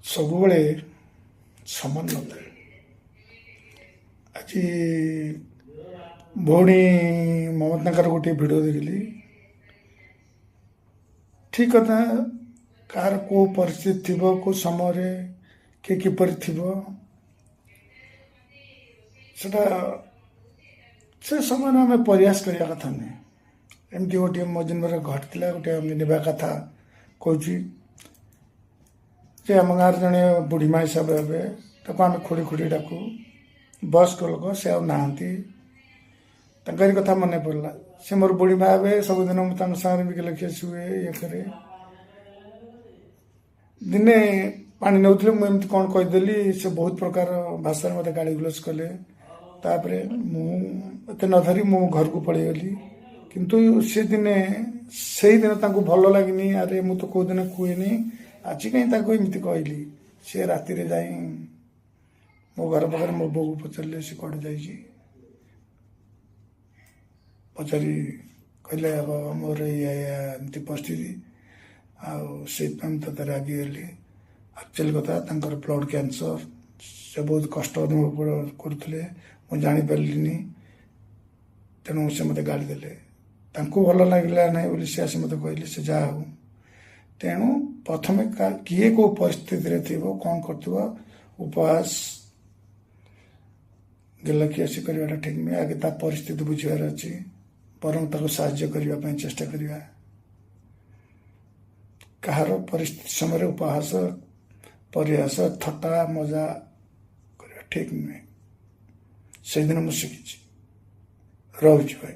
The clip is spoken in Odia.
ସବୁବେଳେ ସମାନ ନଥାଏ। ଆଜି ଭଉଣୀ ମମତାଙ୍କର ଗୋଟିଏ ଭିଡ଼ିଓ ଦେଖିଲି। ଠିକ୍ କଥା, କାହାର କେଉଁ ପରିସ୍ଥିତି ଥିବ, କେଉଁ ସମୟରେ କିଏ କିପରି ଥିବ, ସେଟା ସେ ସମୟରେ ଆମେ ପ୍ରୟାସ କରିବା କଥା ନୁହେଁ। ଏମିତି ଗୋଟିଏ ମୋ ଜୀବନରେ ଘଟିଥିଲା, ଗୋଟିଏ ଆମେ ନେବା କଥା କହୁଛି ଯେ ଆମ ଗାଁରେ ଜଣେ ବୁଢ଼ୀମା ହିସାବରେ ହେବେ, ତାକୁ ଆମେ ଖୁଡ଼ି ଖୁଡ଼ି ଡାକୁ। ବୟସ୍କ ଲୋକ, ସେ ଆଉ ନାହାନ୍ତି। ତାଙ୍କରି କଥା ମନେ ପଡ଼ିଲା। ସେ ମୋର ବୁଢ଼ୀମା ହେବେ, ସବୁଦିନ ମୁଁ ତାଙ୍କ ସାଙ୍ଗରେ ବି ଲେଖି ଶୁଏ, ଇଏ କରେ। ଦିନେ ପାଣି ନେଉଥିଲେ, ମୁଁ ଏମିତି କ'ଣ କହିଦେଲି, ସେ ବହୁତ ପ୍ରକାର ଭାଷାରେ ମୋତେ ଗାଳି ଗୁଲଜ କଲେ। ତାପରେ ମୁଁ ଏତେ ନ ଧରି ମୁଁ ଘରକୁ ପଳେଇଗଲି। କିନ୍ତୁ ସେ ଦିନେ ସେଇଦିନ ତାଙ୍କୁ ଭଲ ଲାଗିନି। ଆରେ ମୁଁ ତ କେଉଁଦିନ କୁହେନି, ଆଜି କାହିଁ ତାକୁ ଏମିତି କହିଲି। ସେ ରାତିରେ ଯାଇ ମୋ ଘର ପାଖରେ ମୋ ବୋଉକୁ ପଚାରିଲେ ସେ କୁଆଡ଼େ ଯାଇଛି। ପଚାରି କହିଲେ ମୋର ଏମିତି ପରିସ୍ଥିତି, ଆଉ ସେଇଥିପାଇଁ ମୁଁ ତୋତେ ରାଗିଗଲି। ଆକ୍ଚୁଆଲି କଥା, ତାଙ୍କର ବ୍ଲଡ଼ କ୍ୟାନ୍ସର। ସେ ବହୁତ କଷ୍ଟ ଅନୁଭବ କରୁଥିଲେ, ମୁଁ ଜାଣିପାରିଲିନି। ତେଣୁ ସେ ମୋତେ ଗାଳି ଦେଲେ। ତାଙ୍କୁ ଭଲ ଲାଗିଲା ନାହିଁ ବୋଲି ସେ ଆସି ମୋତେ କହିଲେ, ସେ ଯାହା ହଉ। ତେଣୁ ପ୍ରଥମେ କିଏ କେଉଁ ପରିସ୍ଥିତିରେ ଥିବ, କ'ଣ କରୁଥିବ, ଉପହାସ ଗେଲଖିଆସି କରିବାଟା ଠିକ୍ ନୁହେଁ। ଆଗେ ତା ପରିସ୍ଥିତି ବୁଝିବାର ଅଛି, ବରଂ ତାକୁ ସାହାଯ୍ୟ କରିବା ପାଇଁ ଚେଷ୍ଟା କରିବା। କାହାର ପରିସ୍ଥିତି ସମୟରେ ଉପହାସ, ପରିହାସ, ଥଟ୍ଟା ମଜା କରିବା ଠିକ୍ ନୁହେଁ। ସେଇଦିନ ମୁଁ ଶିଖିଛି। ରହୁଛି ଭାଇ।